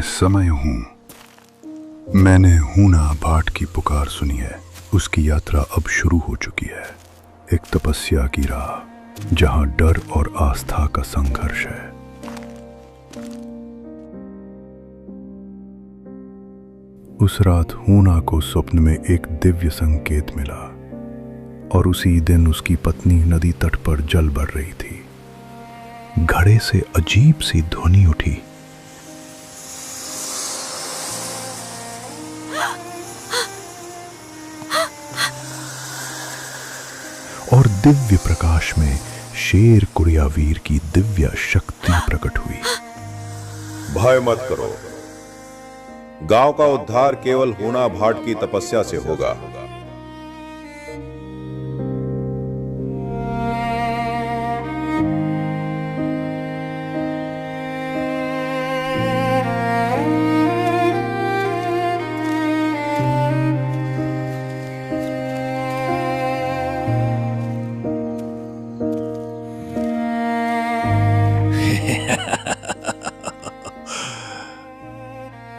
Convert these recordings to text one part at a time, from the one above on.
समय हूं। मैंने हूना भाट की पुकार सुनी है। उसकी यात्रा अब शुरू हो चुकी है, एक तपस्या की राह जहां डर और आस्था का संघर्ष है। उस रात हूना को स्वप्न में एक दिव्य संकेत मिला और उसी दिन उसकी पत्नी नदी तट पर जल बढ़ रही थी। घड़े से अजीब सी ध्वनि उठी। और दिव्य प्रकाश में शेर कुरियावीर की दिव्य शक्ति प्रकट हुई। भय मत करो, गांव का उद्धार केवल हूना भाट की तपस्या से होगा।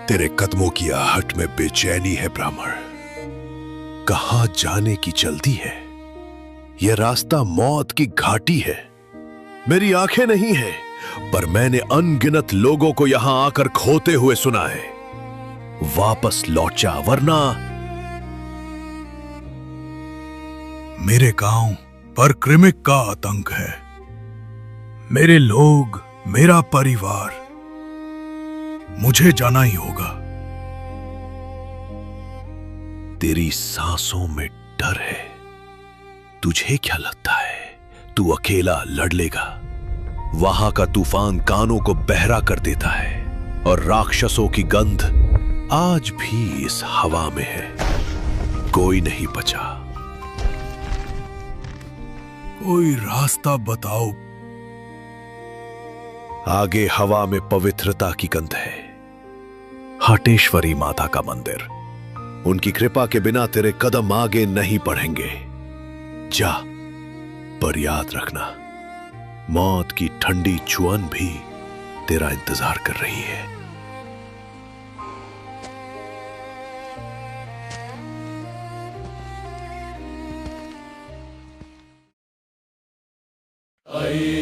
तेरे कदमों की आहट में बेचैनी है ब्राह्मण। कहां जाने की जल्दी है? यह रास्ता मौत की घाटी है। मेरी आंखें नहीं है, पर मैंने अनगिनत लोगों को यहां आकर खोते हुए सुना है। वापस लौट जा, वरना मेरे गांव पर कृमिक का आतंक है। मेरे लोग, मेरा परिवार, मुझे जाना ही होगा। तेरी सांसों में डर है। तुझे क्या लगता है तू अकेला लड़ लेगा? वहां का तूफान कानों को बहरा कर देता है और राक्षसों की गंध आज भी इस हवा में है। कोई नहीं बचा। कोई रास्ता बताओ। आगे हवा में पवित्रता की गंध है। हटेश्वरी माता का मंदिर। उनकी कृपा के बिना तेरे कदम आगे नहीं बढ़ेंगे। जा, पर याद रखना, मौत की ठंडी चुअन भी तेरा इंतजार कर रही है।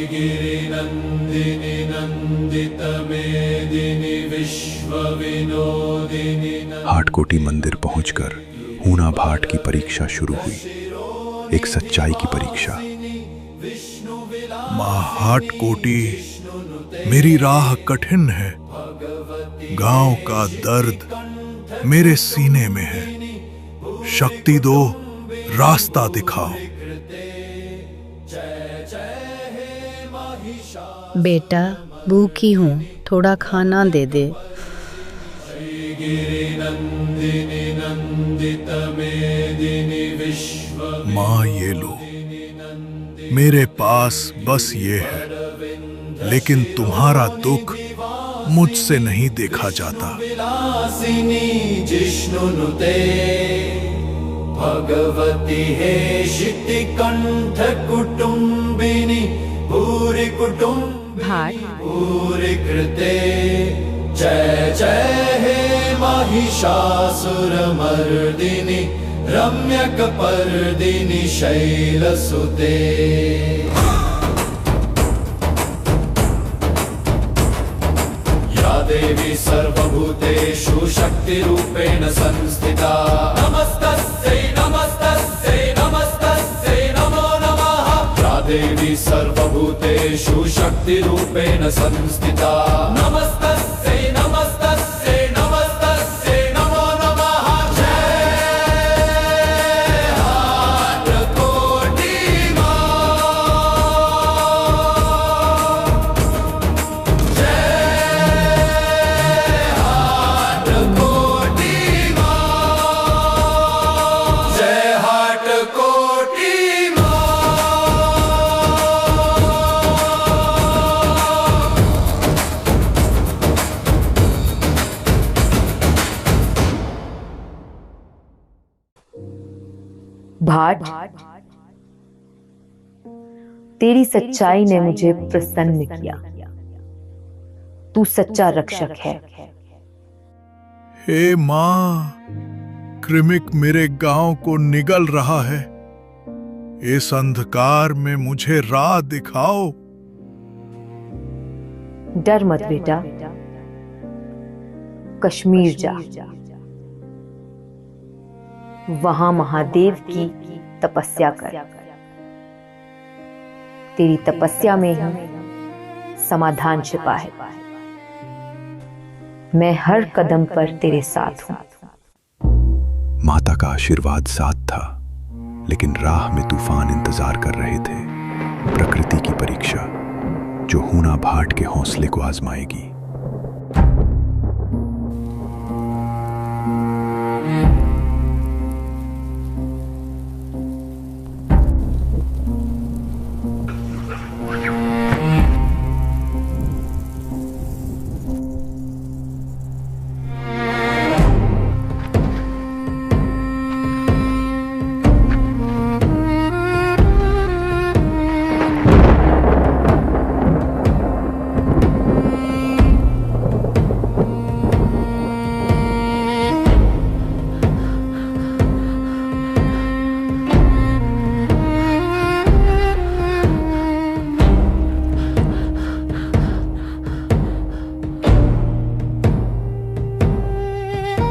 गिरिनंदिनी नंदित मेदिनी विश्व विनोदिनी। हाटकोटी मंदिर पहुंचकर हूना भाट की परीक्षा शुरू हुई, एक सच्चाई की परीक्षा। मां हाटकोटी, मेरी राह कठिन है। गांव का दर्द मेरे सीने में है। शक्ति दो, रास्ता दिखाओ। बेटा, भूखी हूँ, थोड़ा खाना दे दे। माँ, ये लो। मेरे पास बस ये है, लेकिन तुम्हारा दुख मुझसे नहीं देखा जाता। भगवती हे शितिकंठ कुटुंबिनी पूरी कुटुंब भाट, पूरी कृते। जय जय हे महिषासुर मर्दिनी रम्यक पर्दिनी शैलसुते। या देवी सर्वभूतेषु शक्तिरूपेण संस्थिता। नमस्तस्यै नमस्तस्यै नमस्तस्यै नमो नमः। या देवी सर्वभूतेषु शक्तिरूपेण संस्थिता। नमस्तस्यै नमस्तस्यै नमस्तस्यै नमो नमः। जय हाटकोटी मां। जय हाटकोटी मां। जय हाटकोटी मां। भाट, तेरी सच्चाई ने मुझे प्रसन्न किया। तू सच्चा रक्षक है। हे मां, क्रिमिक मेरे गांव को निगल रहा है। इस अंधकार में मुझे राह दिखाओ। डर मत बेटा, कश्मीर जा। वहां महादेव की तपस्या कर। तेरी तपस्या में ही समाधान छिपा है। मैं हर कदम पर तेरे साथ हूं। माता का आशीर्वाद साथ था, लेकिन राह में तूफान इंतजार कर रहे थे। प्रकृति की परीक्षा जो हूना भाट के हौसले को आजमाएगी।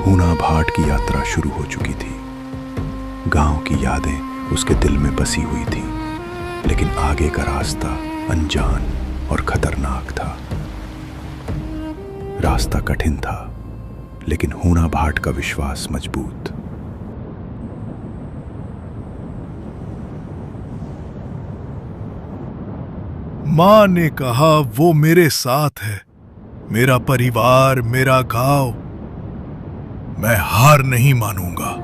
हूना भाट की यात्रा शुरू हो चुकी थी। गांव की यादें उसके दिल में बसी हुई थी, लेकिन आगे का रास्ता अनजान और खतरनाक था। रास्ता कठिन था, लेकिन हूना भाट का विश्वास मजबूत। मां ने कहा वो मेरे साथ है, मेरा परिवार, मेरा गांव। मैं हार नहीं मानूंगा।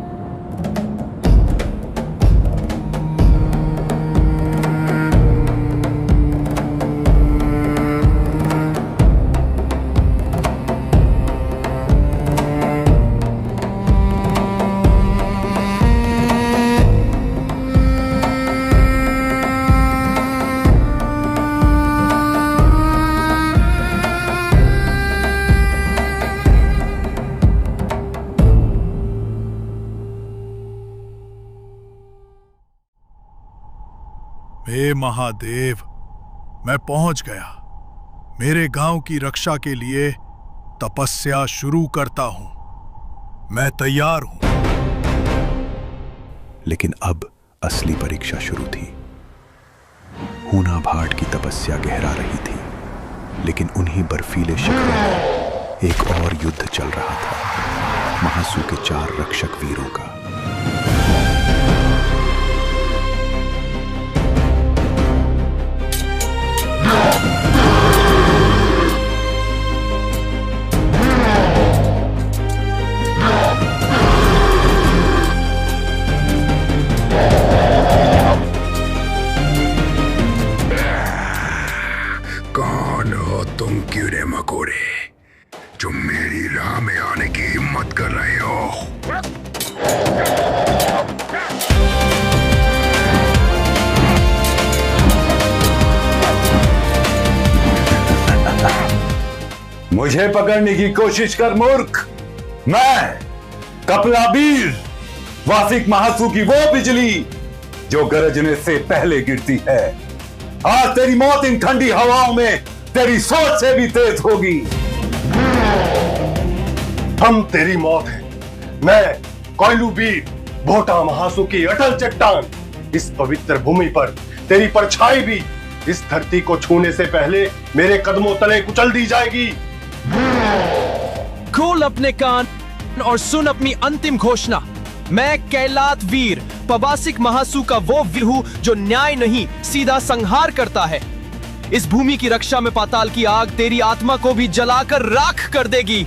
हे महादेव, मैं पहुंच गया। मेरे गांव की रक्षा के लिए तपस्या शुरू करता हूं। मैं तैयार हूं। लेकिन अब असली परीक्षा शुरू थी। हूना भाट की तपस्या गहरा रही थी, लेकिन उन्हीं बर्फीले शिखरों पर एक और युद्ध चल रहा था, महासू के 4 रक्षक वीरों का। कौन हो तुम कीड़े मकोड़े जो मेरी राह में आने की हिम्मत कर रहे हो? मुझे पकड़ने की कोशिश कर मूर्ख। मैं कपिलावीर, वासिक महासू की वो बिजली जो गरजने से पहले गिरती है। आज तेरी मौत इन ठंडी हवाओं में तेरी सोच से भी तेज होगी। हम तेरी मौत है। मैं कोयलूवीर, भोटा महासू की अटल चट्टान। इस पवित्र भूमि पर तेरी परछाई भी इस धरती को छूने से पहले मेरे कदमों तले कुचल दी जाएगी। खोल अपने कान और सुन अपनी अंतिम घोषणा। मैं कैलात वीर, पबासिक महासू का वो वीर हूं जो न्याय नहीं, सीधा संहार करता है। इस भूमि की रक्षा में पाताल की आग तेरी आत्मा को भी जलाकर राख कर देगी।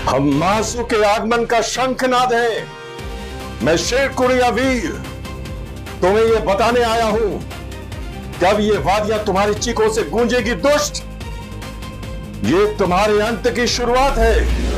हम महासू के आगमन का शंखनाद है। मैं शेरकुड़िया वीर तुम्हें यह बताने आया हूं, जब ये वादियां तुम्हारी चीखों से गूंजेगी दुष्ट, ये तुम्हारे अंत की शुरुआत है।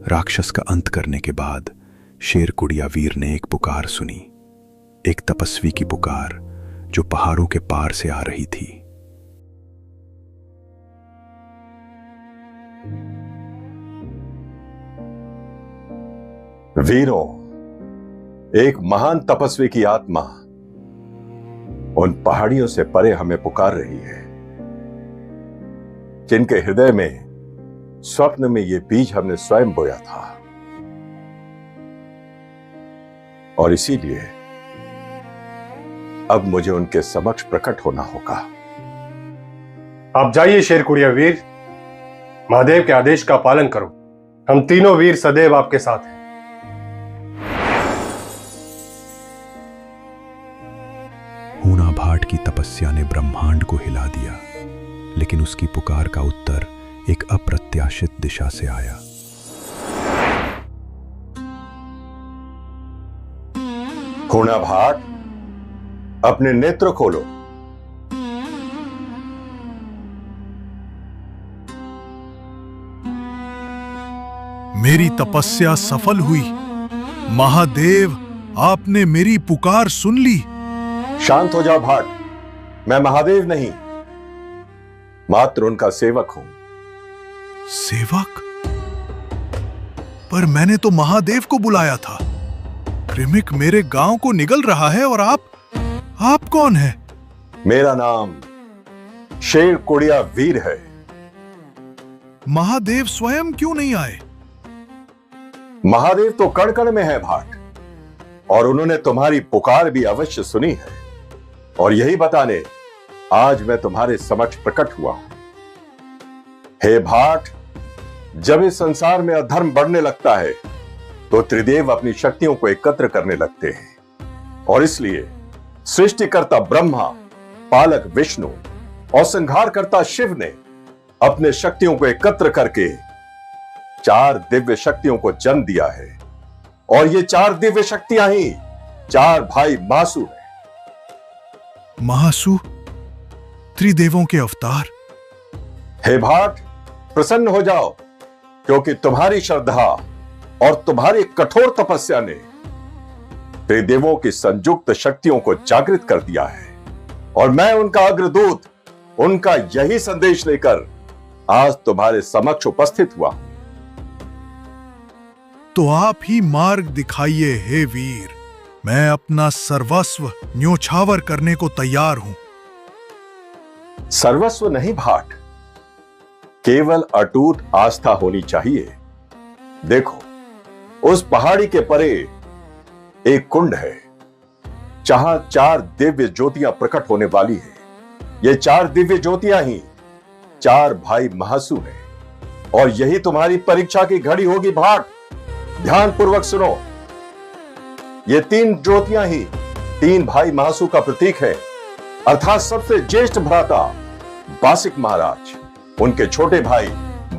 राक्षस का अंत करने के बाद शेर कुड़िया वीर ने एक पुकार सुनी, एक तपस्वी की पुकार जो पहाड़ों के पार से आ रही थी। वीरों, एक महान तपस्वी की आत्मा उन पहाड़ियों से परे हमें पुकार रही है, जिनके हृदय में स्वप्न में ये बीज हमने स्वयं बोया था। और इसीलिए अब मुझे उनके समक्ष प्रकट होना होगा। आप जाइए शेर कुड़िया वीर, महादेव के आदेश का पालन करो। हम तीनों वीर सदैव आपके साथ हैं। हूना भाट की तपस्या ने ब्रह्मांड को हिला दिया, लेकिन उसकी पुकार का उत्तर एक अप्रत्याशित दिशा से आया। हूना भाट, अपने नेत्र खोलो। मेरी तपस्या सफल हुई। महादेव, आपने मेरी पुकार सुन ली। शांत हो जाओ भाट, मैं महादेव नहीं, मात्र उनका सेवक हूं। सेवक? पर मैंने तो महादेव को बुलाया था। क्रिमिक मेरे गांव को निगल रहा है और आप कौन है? मेरा नाम शेर कुड़िया वीर है। महादेव स्वयं क्यों नहीं आए? महादेव तो कण कण में है भाट, और उन्होंने तुम्हारी पुकार भी अवश्य सुनी है, और यही बताने आज मैं तुम्हारे समक्ष प्रकट हुआ हूं। हे भाट, जब इस संसार में अधर्म बढ़ने लगता है तो त्रिदेव अपनी शक्तियों को एकत्र करने लगते हैं, और इसलिए सृष्टिकर्ता ब्रह्मा, पालक विष्णु और संहारकर्ता शिव ने अपने शक्तियों को एकत्र करके 4 दिव्य शक्तियों को जन्म दिया है, और ये 4 दिव्य शक्तियां ही 4 भाई महासु हैं। महासु? त्रिदेवों के अवतार? हे भाट, प्रसन्न हो जाओ, क्योंकि तुम्हारी श्रद्धा और तुम्हारी कठोर तपस्या ने त्रिदेवों की संयुक्त शक्तियों को जागृत कर दिया है, और मैं उनका अग्रदूत, उनका यही संदेश लेकर आज तुम्हारे समक्ष उपस्थित हुआ। तो आप ही मार्ग दिखाइए हे वीर। मैं अपना सर्वस्व न्योछावर करने को तैयार हूं। सर्वस्व नहीं भाट, केवल अटूट आस्था होनी चाहिए। देखो, उस पहाड़ी के परे एक कुंड है, जहां 4 दिव्य ज्योतियां प्रकट होने वाली है। ये 4 दिव्य ज्योतियां ही 4 भाई महासु हैं, और यही तुम्हारी परीक्षा की घड़ी होगी भाट। ध्यान पूर्वक सुनो, ये 3 ज्योतियां ही 3 भाई महासु का प्रतीक है, अर्थात सबसे ज्येष्ठ भ्राता बासिक महाराज, उनके छोटे भाई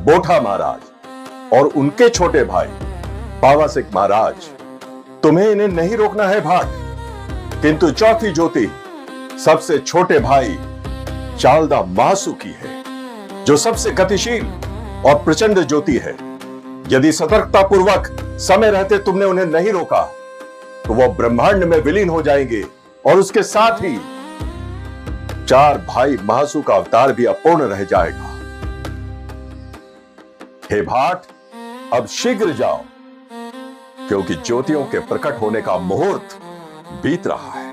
बोठा महाराज और उनके छोटे भाई पावासिक महाराज। तुम्हें इन्हें नहीं रोकना है भाट, किंतु चौथी ज्योति सबसे छोटे भाई चालदा महासु की है, जो सबसे गतिशील और प्रचंड ज्योति है। यदि सतर्कता पूर्वक समय रहते तुमने उन्हें नहीं रोका तो वह ब्रह्मांड में विलीन हो जाएंगे, और उसके साथ ही 4 भाई महासु का अवतार भी अपूर्ण रह जाएगा। हे भाट, अब शीघ्र जाओ, क्योंकि ज्योतियों के प्रकट होने का मुहूर्त बीत रहा है।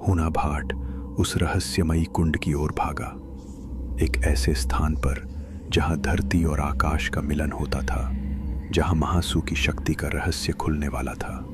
हूना भाट उस रहस्यमयी कुंड की ओर भागा, एक ऐसे स्थान पर जहां धरती और आकाश का मिलन होता था, जहां महासु की शक्ति का रहस्य खुलने वाला था।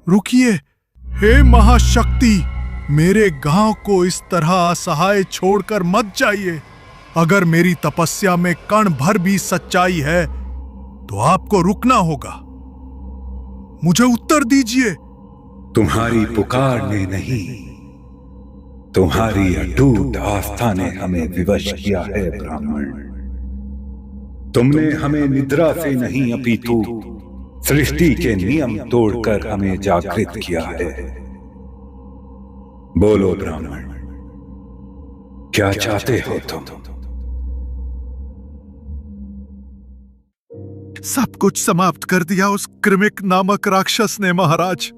रुकिए, हे महाशक्ति, मेरे गांव को इस तरह असहाय छोड़कर मत जाइए। अगर मेरी तपस्या में कण भर भी सच्चाई है तो आपको रुकना होगा। मुझे उत्तर दीजिए। तुम्हारी पुकार ने नहीं, तुम्हारी अटूट आस्था ने हमें विवश किया है ब्राह्मण। तुमने हमें निद्रा से नहीं अपितु सृष्टि के नियम तोड़कर हमें जागृत किया है। बोलो ब्राह्मण, क्या चाहते हो तुम? सब कुछ समाप्त कर दिया उस कृमिक नामक राक्षस ने महाराज।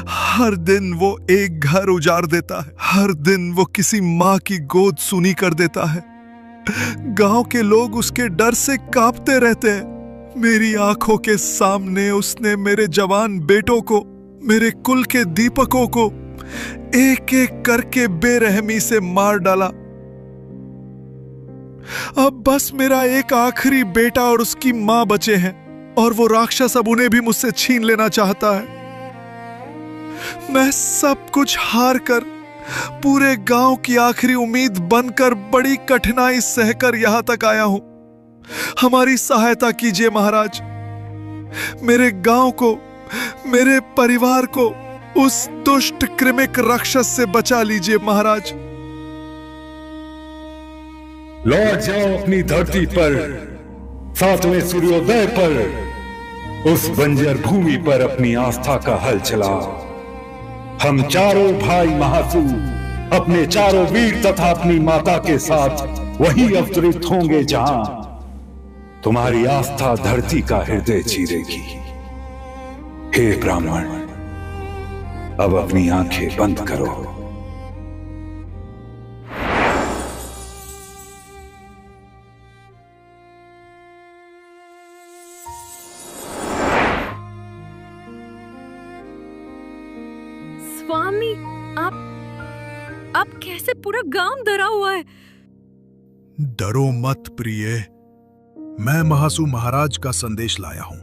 हर दिन वो एक घर उजाड़ देता है, हर दिन वो किसी माँ की गोद सूनी कर देता है। गांव के लोग उसके डर से कांपते रहते हैं। मेरी आंखों के सामने उसने मेरे जवान बेटों को, मेरे कुल के दीपकों को एक एक करके बेरहमी से मार डाला। अब बस मेरा एक आखिरी बेटा और उसकी मां बचे हैं, और वो राक्षस अब उन्हें भी मुझसे छीन लेना चाहता है। मैं सब कुछ हार कर, पूरे गांव की आखिरी उम्मीद बनकर बड़ी कठिनाई सहकर यहां तक आया हूं। हमारी सहायता कीजिए महाराज। मेरे गांव को, मेरे परिवार को उस दुष्ट कृमिक राक्षस से बचा लीजिए महाराज। लौट जाओ अपनी धरती पर, सातवें सूर्योदय पर, उस बंजर भूमि पर अपनी आस्था का हल चलाओ। हम चारों भाई महासू अपने चारों वीर तथा अपनी माता के साथ वहीं अवतरित होंगे जहां तुम्हारी आस्था धरती का हृदय चीरेगी। हे ब्राह्मण, अब अपनी आंखें बंद करो। स्वामी, आप कैसे? पूरा गांव डरा हुआ है। डरो मत प्रिय, मैं महासू महाराज का संदेश लाया हूं।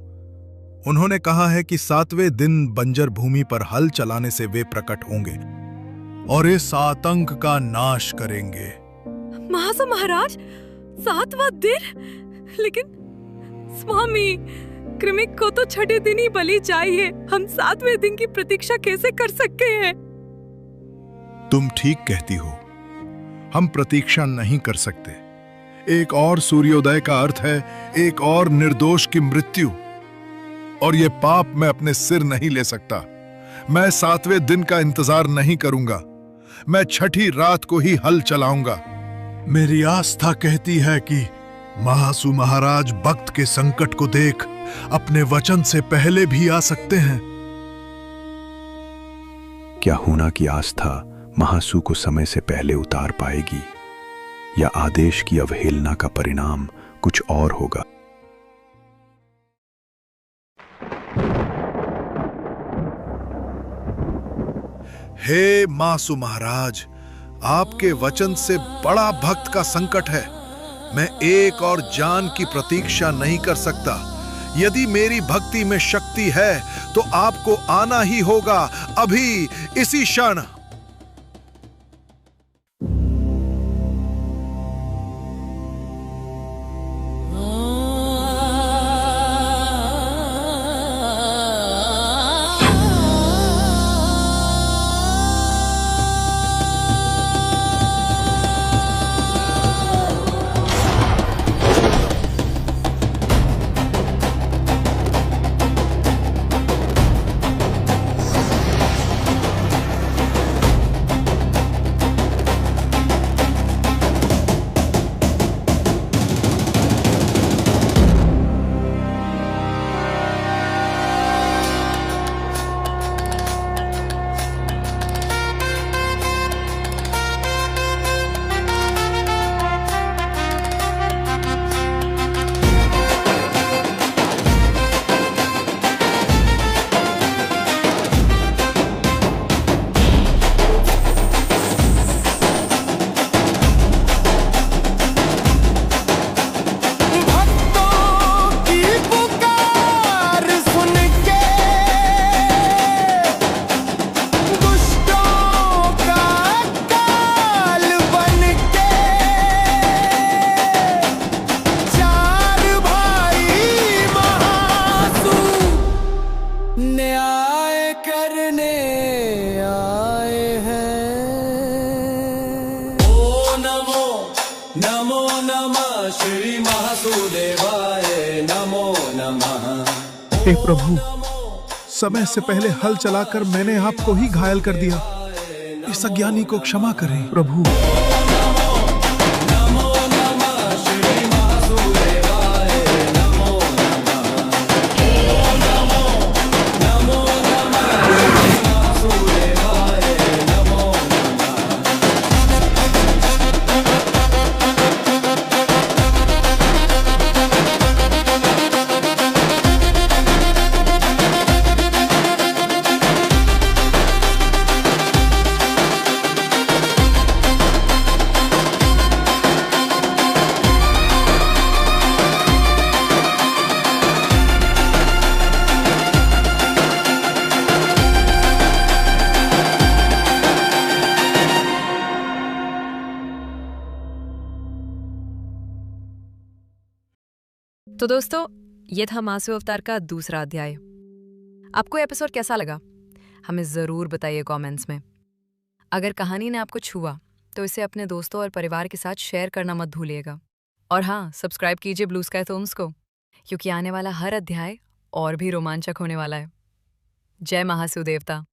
उन्होंने कहा है कि 7वें दिन बंजर भूमि पर हल चलाने से वे प्रकट होंगे और इस आतंक का नाश करेंगे। महासू महाराज, 7वां दिन? लेकिन स्वामी, कृमिक को तो 6ठे दिन ही बलि चाहिए। हम 7वें दिन की प्रतीक्षा कैसे कर सकते हैं? तुम ठीक कहती हो, हम प्रतीक्षा नहीं कर सकते। एक और सूर्योदय का अर्थ है एक और निर्दोष की मृत्यु, और ये पाप मैं अपने सिर नहीं ले सकता। मैं 7वें दिन का इंतजार नहीं करूंगा, मैं 6ठी रात को ही हल चलाऊंगा। मेरी आस्था कहती है कि महासू महाराज भक्त के संकट को देख अपने वचन से पहले भी आ सकते हैं। क्या हूना की आस्था महासू को समय से पहले उतार पाएगी, या आदेश की अवहेलना का परिणाम कुछ और होगा? हे महासू महाराज, आपके वचन से बड़ा भक्त का संकट है। मैं एक और जान की प्रतीक्षा नहीं कर सकता। यदि मेरी भक्ति में शक्ति है तो आपको आना ही होगा, अभी, इसी क्षण। महासुदेवाय नमो नमः। हे प्रभु, समय से पहले हल चलाकर मैंने आपको ही घायल कर दिया। इस अज्ञानी को क्षमा करें प्रभु। तो दोस्तों, ये था मासु अवतार का दूसरा अध्याय। आपको एपिसोड कैसा लगा हमें ज़रूर बताइए कमेंट्स में। अगर कहानी ने आपको छुआ तो इसे अपने दोस्तों और परिवार के साथ शेयर करना मत भूलिएगा। और हाँ, सब्सक्राइब कीजिए ब्लू स्काई फिल्म्स को, क्योंकि आने वाला हर अध्याय और भी रोमांचक होने वाला है। जय महासु देवता।